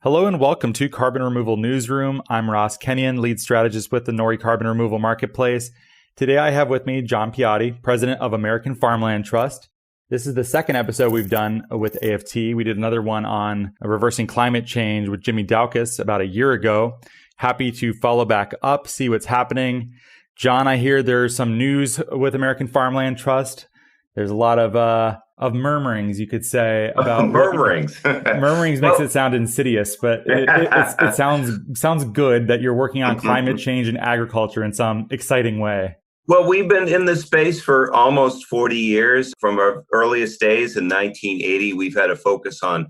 Hello and welcome to Carbon Removal Newsroom. I'm Ross Kenyon, lead strategist with the Nori Carbon Removal Marketplace. Today I have with me John Piatti, president of American Farmland Trust. This is the second episode we've done with AFT. We did another one on reversing climate change with Jimmy Daukus about a year ago. Happy to follow back up, see what's happening. John, I hear there's some news with American Farmland Trust. There's a lot of murmurings, you could say, about murmurings. Murmurings makes it sound insidious, but it sounds good that you're working on climate change and agriculture in some exciting way. Well, we've been in this space for almost 40 years. From our earliest days in 1980, we've had a focus on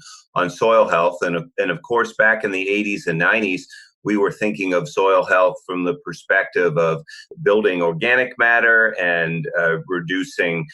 soil health, and of course, back in the 80s and 90s, we were thinking of soil health from the perspective of building organic matter and reducing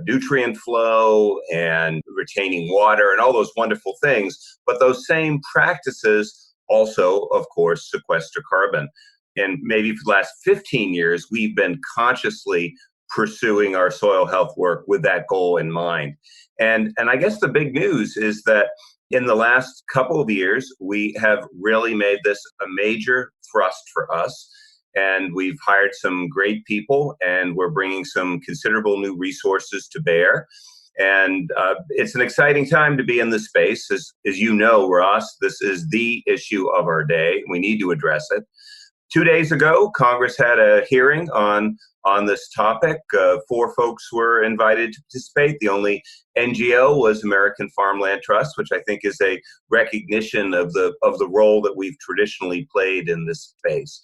nutrient flow and retaining water and all those wonderful things. But those same practices also, of course, sequester carbon. And maybe for the last 15 years, we've been consciously pursuing our soil health work with that goal in mind. And I guess the big news is that in the last couple of years, we have really made this a major thrust for us. And we've hired some great people, and we're bringing some considerable new resources to bear. And it's an exciting time to be in this space. As you know, Ross, this is the issue of our day. We need to address it. 2 days ago, Congress had a hearing on this topic. 4 folks were invited to participate. The only NGO was American Farmland Trust, which I think is a recognition of the role that we've traditionally played in this space.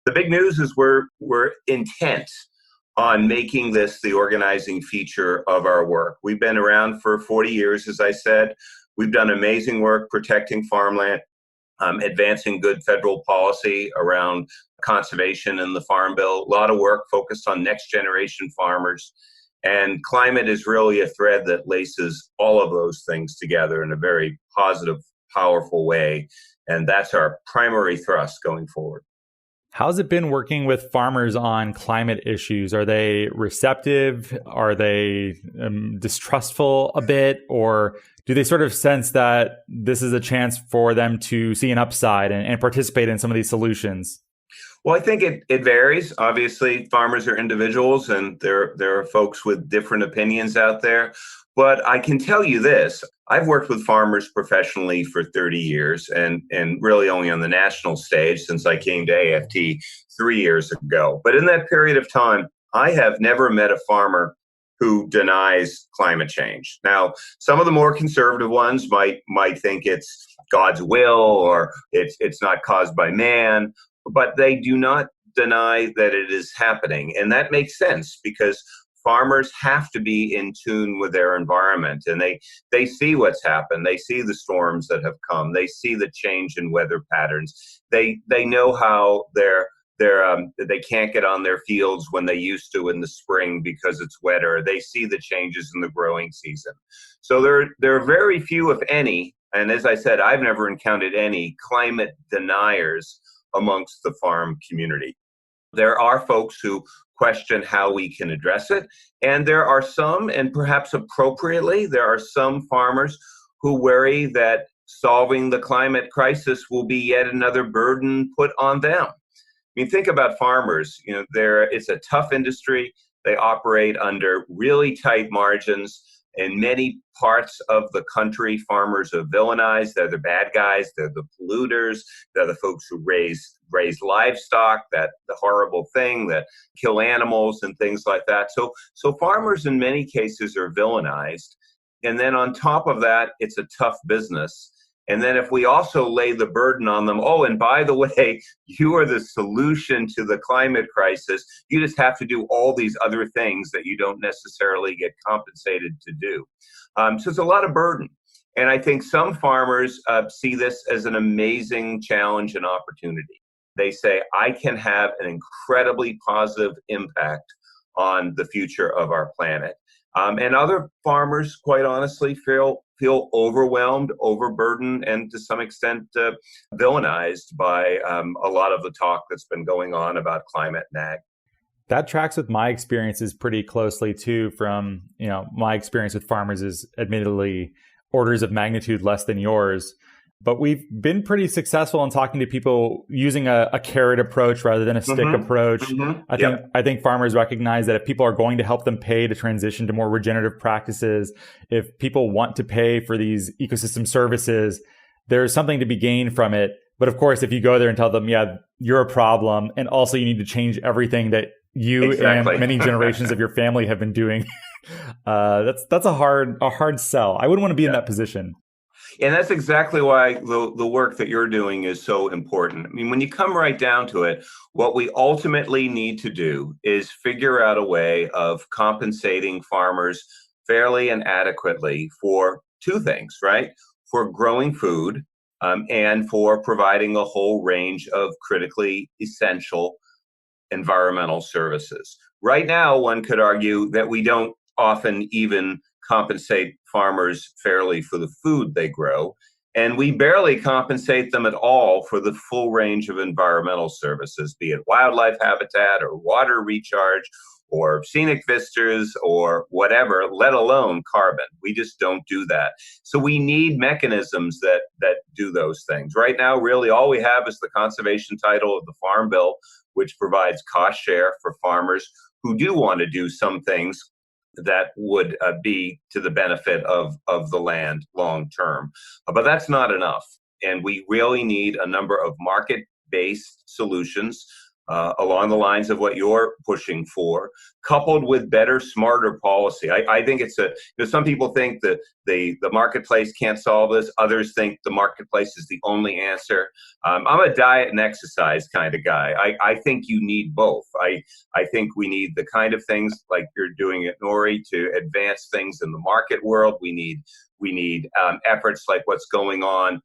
The big news is we're intent on making this the organizing feature of our work. We've been around for 40 years, as I said. We've done amazing work protecting farmland, advancing good federal policy around conservation and the Farm Bill. A lot of work focused on next generation farmers. And climate is really a thread that laces all of those things together in a very positive, powerful way. And that's our primary thrust going forward. How's it been working with farmers on climate issues? Are they receptive? Are they distrustful a bit? Or do they sort of sense that this is a chance for them to see an upside and participate in some of these solutions? Well, I think it varies. Obviously, farmers are individuals, and there are folks with different opinions out there. But I can tell you this, I've worked with farmers professionally for 30 years and really only on the national stage since I came to AFT 3 years ago. But in that period of time, I have never met a farmer who denies climate change. Now, some of the more conservative ones might think it's God's will or it's not caused by man, but they do not deny that it is happening. And that makes sense because farmers have to be in tune with their environment, and they see what's happened. They see the storms that have come. They see the change in weather patterns. They know how they can't get on their fields when they used to in the spring because it's wetter. They see the changes in the growing season. So there are very few, if any, and as I said, I've never encountered any climate deniers amongst the farm community. There are folks who question how we can address it. And there are some, and perhaps appropriately, there are some farmers who worry that solving the climate crisis will be yet another burden put on them. I mean, think about farmers. It's a tough industry. They operate under really tight margins. In many parts of the country, farmers are villainized. They're the bad guys. They're the polluters. They're the folks who raise livestock, the horrible thing that kill animals and things like that. So farmers in many cases are villainized. And then on top of that, it's a tough business. And then if we also lay the burden on them, oh, and by the way, you are the solution to the climate crisis. You just have to do all these other things that you don't necessarily get compensated to do. So it's a lot of burden. And I think some farmers see this as an amazing challenge and opportunity. They say, I can have an incredibly positive impact on the future of our planet. And other farmers, quite honestly, feel overwhelmed, overburdened, and to some extent villainized by a lot of the talk that's been going on about climate and ag. That tracks with my experiences pretty closely too. From my experience with farmers is admittedly orders of magnitude less than yours. But we've been pretty successful in talking to people using a carrot approach rather than a stick approach. I think farmers recognize that if people are going to help them pay to transition to more regenerative practices, if people want to pay for these ecosystem services, there's something to be gained from it. But of course, if you go there and tell them, yeah, you're a problem, and also you need to change everything that you and many generations of your family have been doing, that's a hard sell. I wouldn't want to be in that position. And that's exactly why the work that you're doing is so important. I mean, when you come right down to it, what we ultimately need to do is figure out a way of compensating farmers fairly and adequately for two things, right? For growing food and for providing a whole range of critically essential environmental services. Right now, one could argue that we don't often even compensate farmers fairly for the food they grow, and we barely compensate them at all for the full range of environmental services, be it wildlife habitat or water recharge or scenic vistas or whatever, let alone carbon. We just don't do that. So we need mechanisms that do those things. Right now, really all we have is the conservation title of the Farm Bill, which provides cost share for farmers who do want to do some things that would be to the benefit of the land long term. But that's not enough. And we really need a number of market-based solutions along the lines of what you're pushing for, coupled with better, smarter policy. I think it's some people think that the marketplace can't solve this. Others think the marketplace is the only answer. I'm a diet and exercise kind of guy. I think you need both. I think we need the kind of things like you're doing at Nori to advance things in the market world. We need efforts like what's going on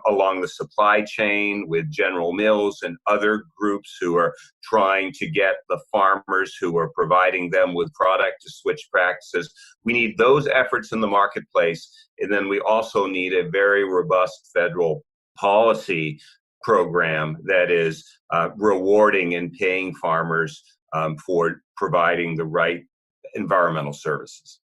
along the supply chain with General Mills and other groups who are trying to get the farmers who are providing them with product to switch practices. We need those efforts in the marketplace. And then we also need a very robust federal policy program that is rewarding and paying farmers for providing the right environmental services.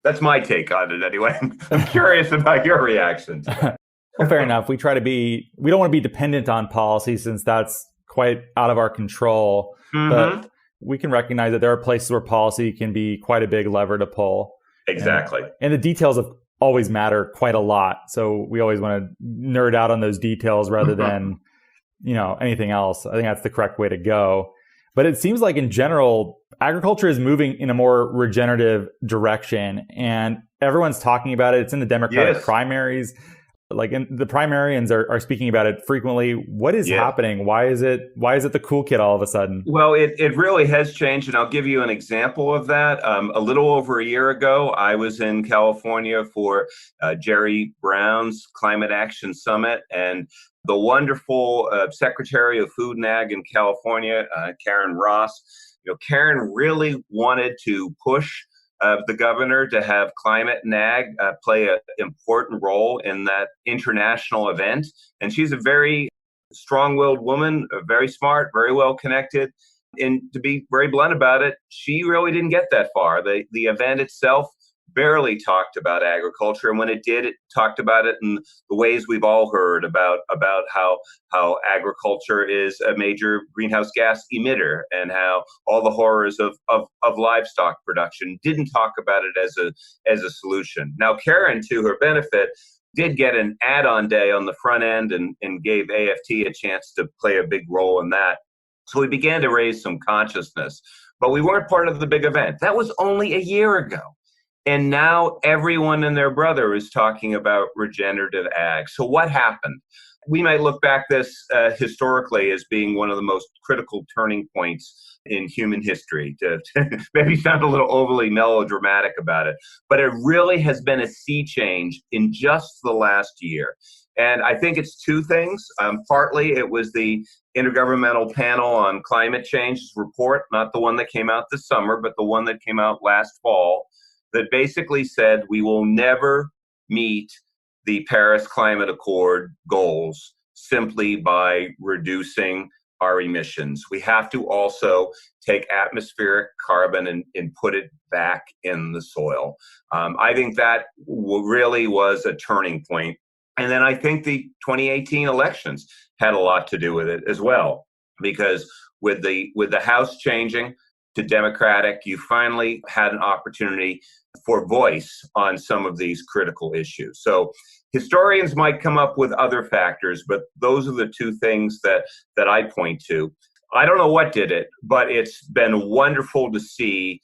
That's my take on it anyway. I'm curious about your reactions. Well, fair enough. We don't want to be dependent on policy since that's quite out of our control. But we can recognize that there are places where policy can be quite a big lever to pull. Exactly. And the details always matter quite a lot. So we always want to nerd out on those details rather than, anything else. I think that's the correct way to go. But it seems like in general, agriculture is moving in a more regenerative direction, and everyone's talking about it. It's in the Democratic primaries. Like, the primarians are speaking about it frequently. What is happening? Why is it the cool kid all of a sudden? Well, it really has changed, and I'll give you an example of that. A little over a year ago, I was in California for Jerry Brown's Climate Action Summit, and the wonderful Secretary of Food and Ag in California, Karen Ross. Karen really wanted to push the governor to have climate and ag play an important role in that international event. And she's a very strong-willed woman, very smart, very well connected. And to be very blunt about it, she really didn't get that far. The event itself barely talked about agriculture, and when it did, it talked about it in the ways we've all heard about how agriculture is a major greenhouse gas emitter and how all the horrors of livestock production. Didn't talk about it as a solution. Now, Karen, to her benefit, did get an add-on day on the front end and gave AFT a chance to play a big role in that. So we began to raise some consciousness, but we weren't part of the big event. That was only a year ago. And now everyone and their brother is talking about regenerative ag. So what happened? We might look back this historically as being one of the most critical turning points in human history, to maybe sound a little overly melodramatic about it. But it really has been a sea change in just the last year. And I think it's two things. Partly it was the Intergovernmental Panel on Climate Change's report, not the one that came out this summer, but the one that came out last fall, that basically said we will never meet the Paris Climate Accord goals simply by reducing our emissions. We have to also take atmospheric carbon and put it back in the soil. I think that really was a turning point And then I think the 2018 elections had a lot to do with it as well, because with the House changing to Democratic, you finally had an opportunity for voice on some of these critical issues. So historians might come up with other factors, but those are the two things that I point to. I don't know what did it, but it's been wonderful to see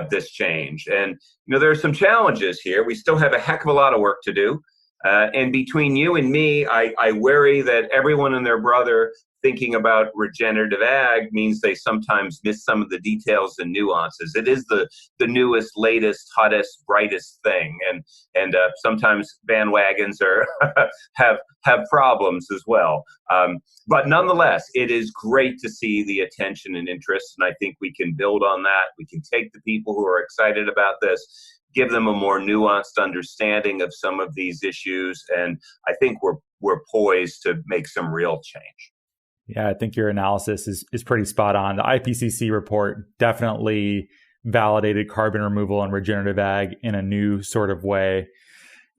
this change. And, there are some challenges here. We still have a heck of a lot of work to do. And between you and me, I worry that everyone and their brother thinking about regenerative ag means they sometimes miss some of the details and nuances. It is the newest, latest, hottest, brightest thing, and sometimes bandwagons have problems as well. But nonetheless, it is great to see the attention and interest, and I think we can build on that. We can take the people who are excited about this, give them a more nuanced understanding of some of these issues, and I think we're poised to make some real change. Yeah, I think your analysis is pretty spot on. The IPCC report definitely validated carbon removal and regenerative ag in a new sort of way.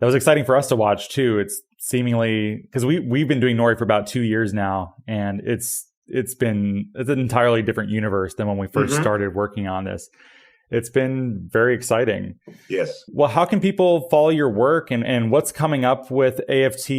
That was exciting for us to watch too. It's seemingly, because we've been doing Nori for about 2 years now, and it's an entirely different universe than when we first started working on this. It's been very exciting. Yes. Well, how can people follow your work and what's coming up with AFT?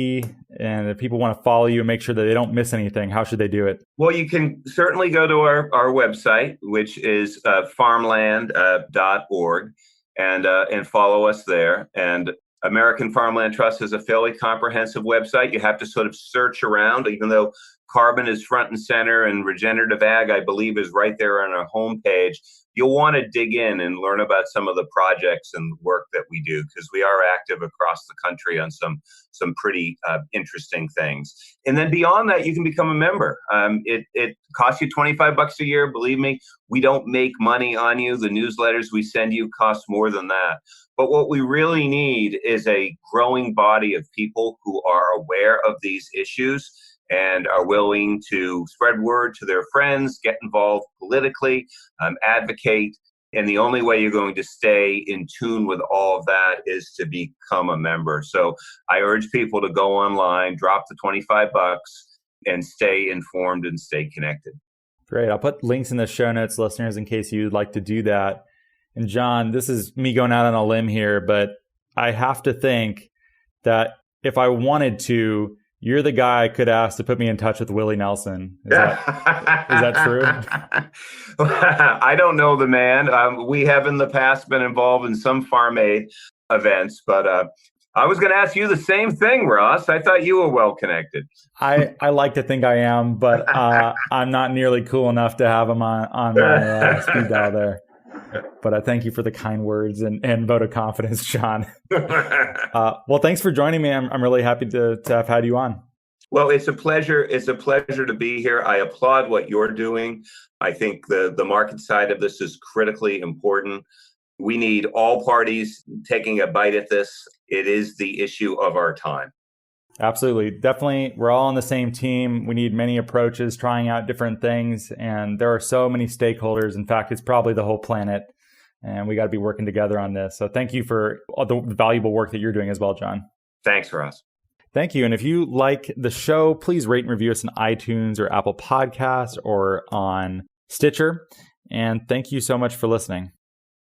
And if people want to follow you and make sure that they don't miss anything, how should they do it? Well, you can certainly go to our website, which is farmland.org, and follow us there. And American Farmland Trust is a fairly comprehensive website. You have to sort of search around, even though carbon is front and center and regenerative ag, I believe, is right there on our homepage. You'll want to dig in and learn about some of the projects and work that we do, because we are active across the country on some pretty interesting things. And then beyond that, you can become a member. It costs you $25 a year. Believe me, we don't make money on you. The newsletters we send you cost more than that. But what we really need is a growing body of people who are aware of these issues and are willing to spread word to their friends, get involved politically, advocate. And the only way you're going to stay in tune with all of that is to become a member. So I urge people to go online, drop the $25, and stay informed and stay connected. Great. I'll put links in the show notes, listeners, in case you'd like to do that. And John, this is me going out on a limb here, but I have to think that if I wanted to, you're the guy I could ask to put me in touch with Willie Nelson. Is that true? I don't know the man. We have in the past been involved in some Farm Aid events, but I was going to ask you the same thing, Ross. I thought you were well connected. I like to think I am, but I'm not nearly cool enough to have him on my speed dial there. But I thank you for the kind words and vote of confidence, John. Well, thanks for joining me. I'm really happy to have had you on. Well, it's a pleasure. It's a pleasure to be here. I applaud what you're doing. I think the market side of this is critically important. We need all parties taking a bite at this. It is the issue of our time. Absolutely. Definitely. We're all on the same team. We need many approaches, trying out different things. And there are so many stakeholders. In fact, it's probably the whole planet. And we got to be working together on this. So thank you for all the valuable work that you're doing as well, John. Thanks, Ross. Thank you. And if you like the show, please rate and review us on iTunes or Apple Podcasts or on Stitcher. And thank you so much for listening.